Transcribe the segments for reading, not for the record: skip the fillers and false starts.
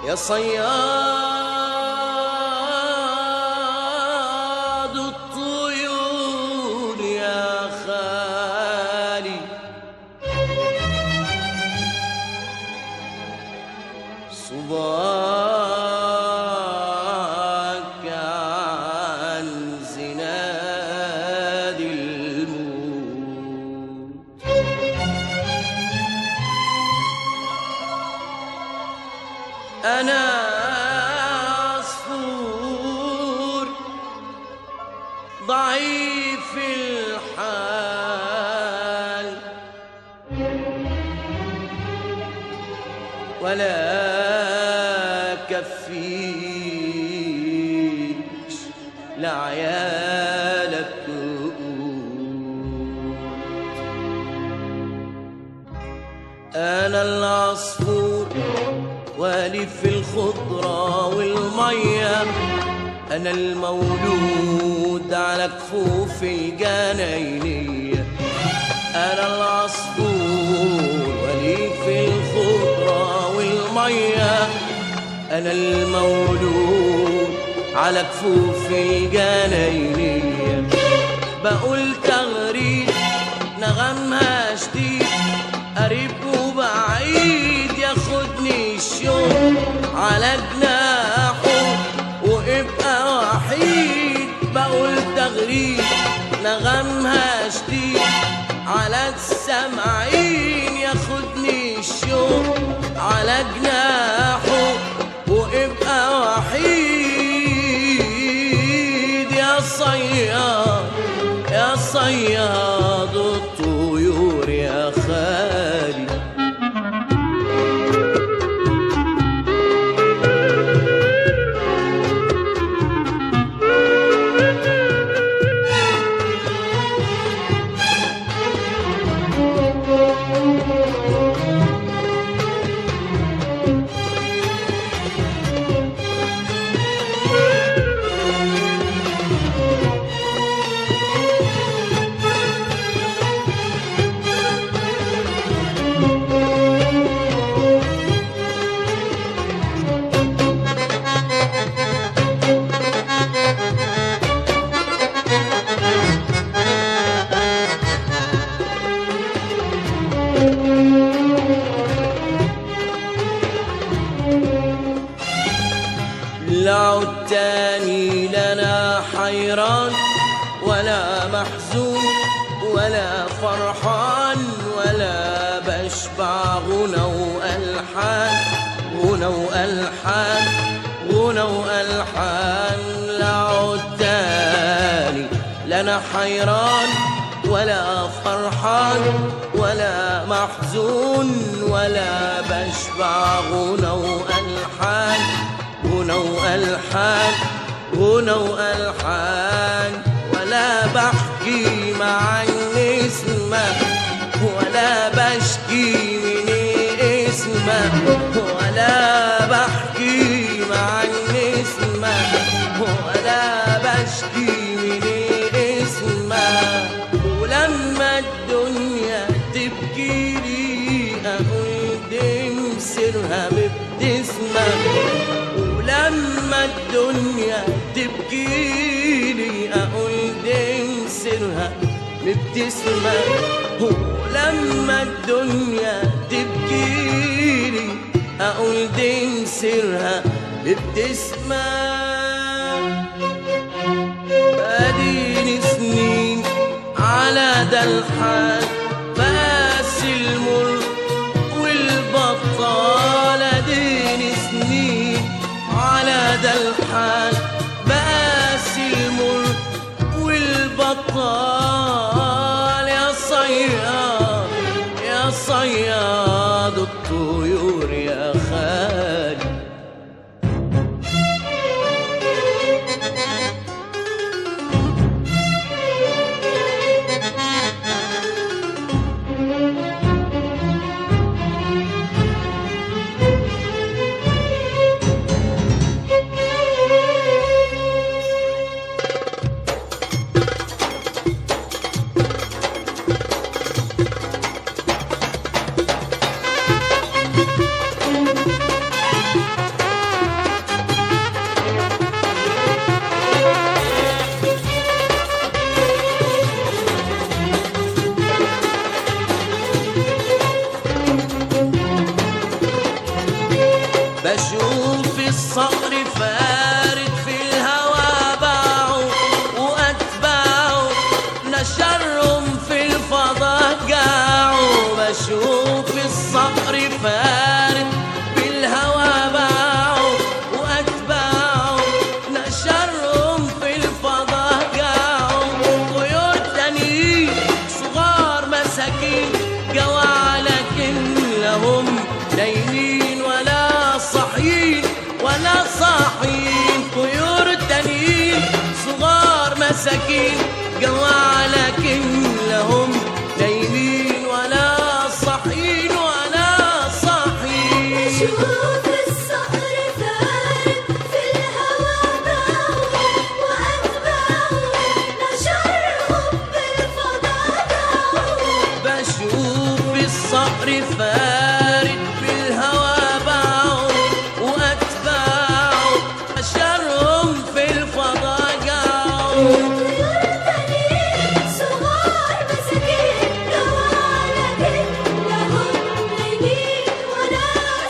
يا صياد الطيور يا خالي صباك عن زناد الموت. أنا عصفور ضعيف الحال ولا كفيش لعيالك أنا العصفور والي في الخضرة والمية، أنا المولود على كفوف الجناينية. أنا العصفور والي في الخضرة والمية، أنا المولود على كفوف الجناينية. بقول تغريد نغمها شديد، قريب وبعيد ياخدني الشوق على جناحه وابقى وحيد. بقول تغريد نغمها شديد على السامعين، ياخدني الشوق على جناحه وابقى وحيد. يا صياد يا صياد الطيور يا خالي لعد تاني لنا حيران ولا محزون ولا فرحان ولا بشبع غنى وألحان غنى وألحان غنى وألحان. لعد تاني لنا حيران ولا فرحان ولا محزون ولا بشبع غنى وألحان غنى وألحان غنى وألحان. ولا بحكي مع النسمة ولا بشكي من اسمه ولا بحكي تبكيلي أقول دي مسيرها مبتسمة، ولما الدنيا تبكيلي أقول دي مسيرها مبتسمة، ولما الدنيا تبكيلي أقول دي مسيرها مبتسمة. أديني سنين على ده الحال بس المر والبطال، أديني سنين على ده الحال بس المر والبطال. يا صياد يا صياد الطيور يا خالي، بشوف الصقر فارد في الهوى باعوا وأتباعوا نشرهم في الفضاء جاعوا. بشوف الصقر فارد في الهوى باعوا وأتباعوا نشرهم في الفضاء جاعوا. طيور تانيين صغار مساكين جوا لكن لهم نايمين ولا صاحيين ولا صاحيين. طيور تانيين صغار مساكين جوا لكن لهم نايمين ولا صاحيين ولا صاحيين. بشوف الصقر فارد في الهوى باعوا وأتباعوا نشرهم بالفضاء جاعوا. بشوف الصقر فارد في الهوى باعوا وأتباعوا نشرهم في الفضاء جاعوا. طيور تانيين صغار مساكين جوا لكن لهم نايمين ولا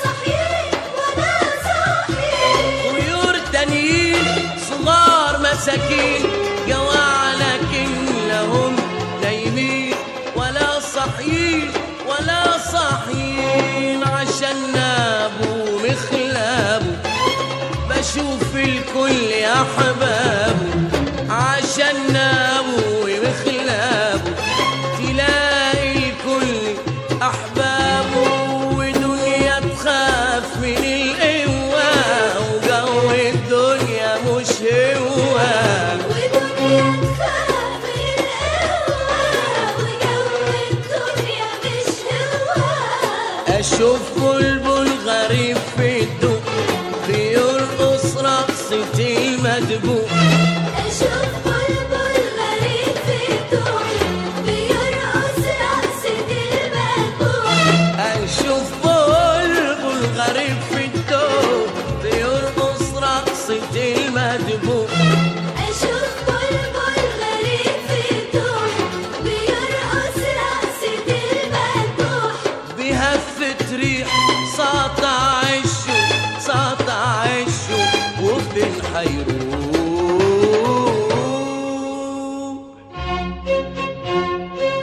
صاحيين ولا صاحيين. طيور تانيين صغار مساكين جوا لكن لهم نايمين ولا صاحيين ولا صاحيين. عشان نابو مخلابو بشوف الكل يا حبابو، عشان نابو مخلابو تلاقي الكل أحبابه. ودنيا تخاف من القوة وجو الدنيا مش هوا. ودنيا تخاف من القوة وجو الدنيا مش هوا. أشوف بلبل غريب في الدق بيرقص رقصة المدبوق. أشوف بلبل غريب في الدق بيرقص رقصة المدبوح. أشوف بلبل غريب في الدق بيرقص رقصة المدبوق. أشوف بلبل غريب في الدق بيرقص رقصة المدبوح. بهفة ريح ساطع الشوق ساطع الشوق وفين حيروح.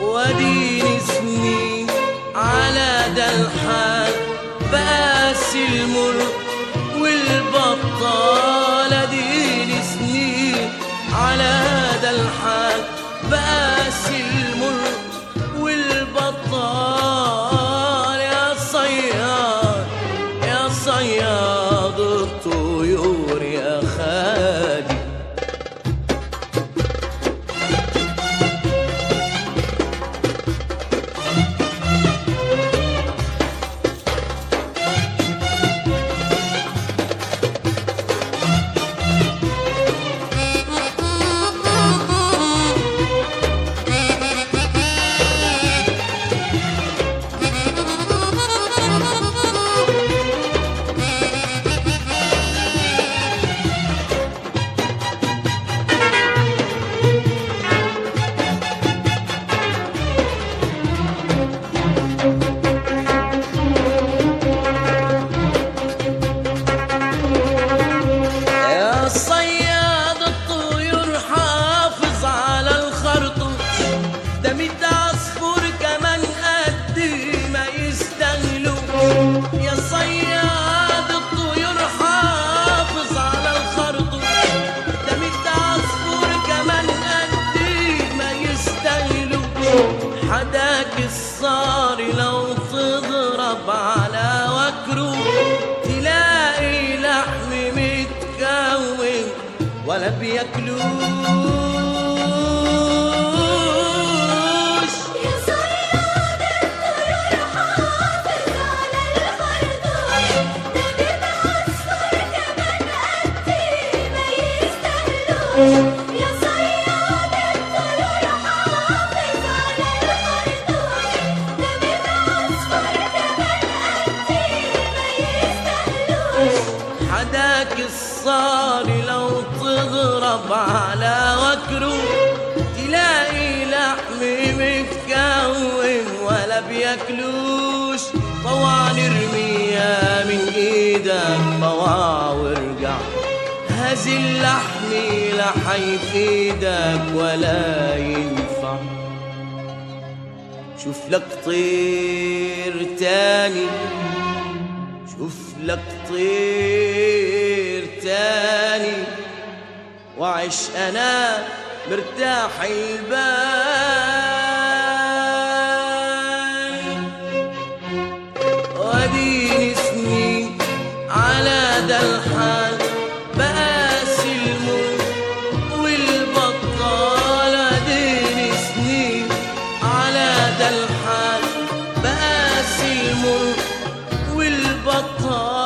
واديني سنين على ده الحال بقاس المر والبطال. اديني سنين على ده الحال بقاس المر والبطال. يا صياد يا صياد الطيور يا خالي. لو تضرب على وكره تلاقي لحم متكون ولا بياكلوش. يا صياد الطيور حافظ على الخرطوم، ده بيبقى عصفور كمان قدي ما يستاهلوش. يا صياد الطيور حافظ على الخرطوم، ده بيبقى عصفور كمان قدي ما يستاهلوش. حداك الصاري لو تضرب على وكره تلاقي لحم متكون ولا بياكلوش. طوع نرميها من ايدك طوع وارجع، هذا اللحم لا حيفيدك ولا ينفع. شوف لك طير تاني، شوف لك طير تاني وعيش انا مرتاح البال. واديني سنين على ده الحال بقاسي الموت والبطال. اديني سنين على ده الحال بقاسي الموت والبطال.